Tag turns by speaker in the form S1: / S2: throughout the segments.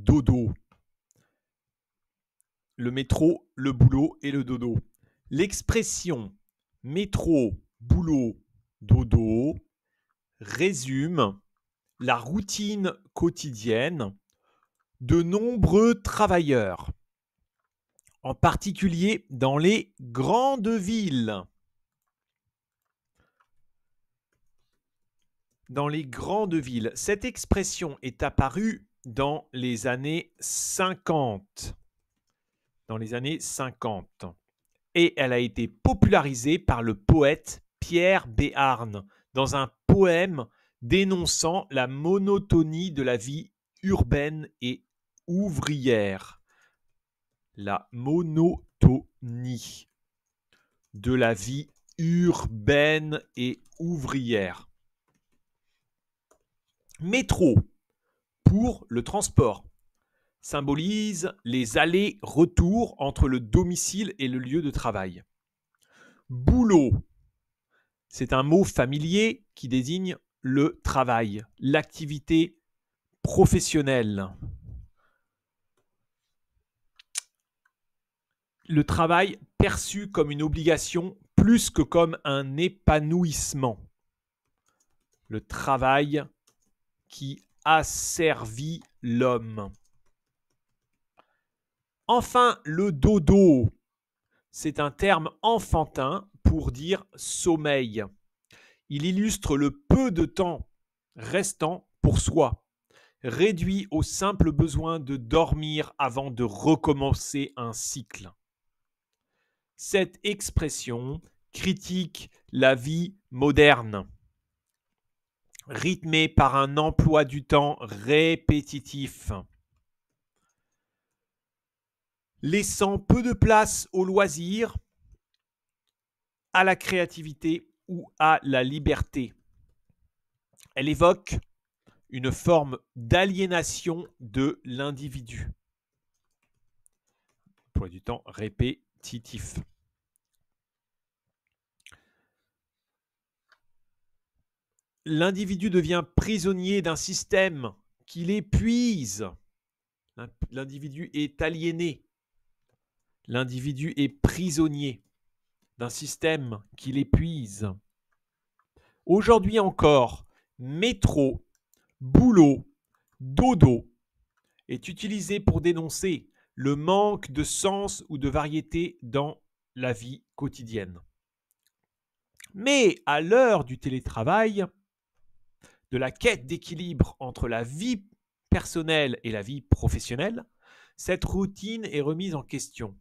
S1: dodo. Le métro, le boulot et le dodo. L'expression métro, boulot, dodo résume la routine quotidienne de nombreux travailleurs, en particulier dans les grandes villes. Dans les grandes villes, cette expression est apparue dans les années 50. Dans les années 50. Et elle a été popularisée par le poète Pierre Béarn dans un poème dénonçant la monotonie de la vie urbaine et ouvrière. La monotonie de la vie urbaine et ouvrière. Métro, pour le transport, symbolise les allers-retours entre le domicile et le lieu de travail. Boulot, c'est un mot familier qui désigne le travail, l'activité professionnelle. Le travail perçu comme une obligation plus que comme un épanouissement. Le travail qui asservit l'homme. Enfin, le dodo, c'est un terme enfantin pour dire sommeil. Il illustre le peu de temps restant pour soi, réduit au simple besoin de dormir avant de recommencer un cycle. Cette expression critique la vie moderne, rythmée par un emploi du temps répétitif, laissant peu de place au loisir, à la créativité ou à la liberté. Elle évoque une forme d'aliénation de l'individu. Emploi du temps répétitif. L'individu devient prisonnier d'un système qui l'épuise. L'individu est aliéné. L'individu est prisonnier d'un système qui l'épuise. Aujourd'hui encore, métro, boulot, dodo est utilisé pour dénoncer le manque de sens ou de variété dans la vie quotidienne. Mais à l'heure du télétravail, de la quête d'équilibre entre la vie personnelle et la vie professionnelle, cette routine est remise en question.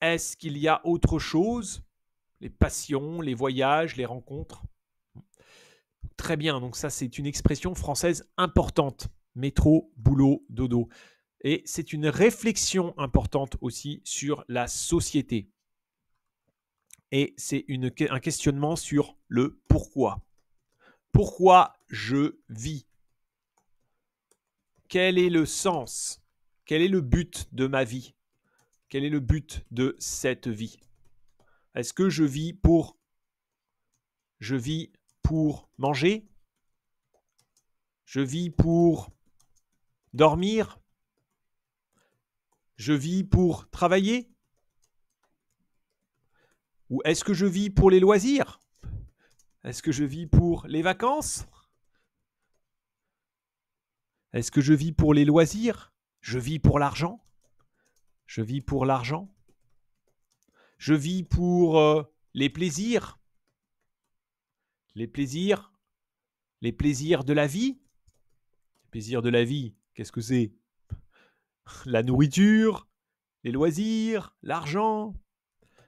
S1: Est-ce qu'il y a autre chose? Les passions, les voyages, les rencontres? Très bien, donc ça c'est une expression française importante. Métro, boulot, dodo. Et c'est une réflexion importante aussi sur la société. Et c'est un questionnement sur le pourquoi. Pourquoi je vis? Quel est le sens? Quel est le but de ma vie? Quel est le but de cette vie? Est-ce que je vis pour manger? Je vis pour dormir? Je vis pour travailler? Ou est-ce que je vis pour les loisirs? Est-ce que je vis pour les vacances? Est-ce que je vis pour les loisirs? Je vis pour l'argent? Je vis pour l'argent? Je vis pour les plaisirs? Les plaisirs de la vie? Les plaisirs de la vie, qu'est-ce que c'est? La nourriture, les loisirs, l'argent.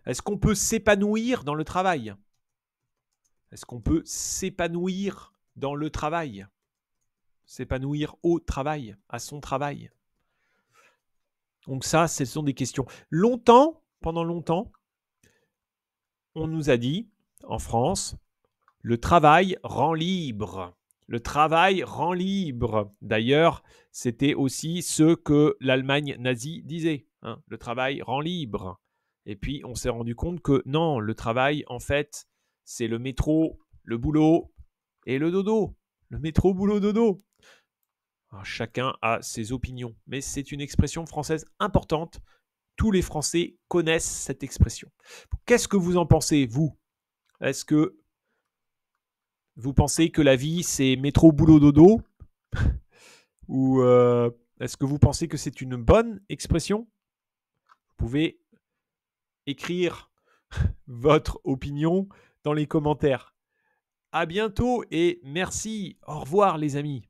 S1: Est-ce qu'on peut s'épanouir dans le travail? Est-ce qu'on peut s'épanouir dans le travail? S'épanouir au travail, à son travail. Donc ça, ce sont des questions. Pendant longtemps, on nous a dit, en France, le travail rend libre. Le travail rend libre. D'ailleurs, c'était aussi ce que l'Allemagne nazie disait. Le travail rend libre. Et puis, on s'est rendu compte que non, le travail, en fait, c'est le métro, le boulot et le dodo. Le métro, boulot, dodo. Alors, chacun a ses opinions, mais c'est une expression française importante. Tous les Français connaissent cette expression. Qu'est-ce que vous en pensez, vous? Est-ce que vous pensez que la vie, c'est métro, boulot, dodo? Ou est-ce que vous pensez que c'est une bonne expression? Vous pouvez écrire votre opinion dans les commentaires. À bientôt et merci. Au revoir les amis.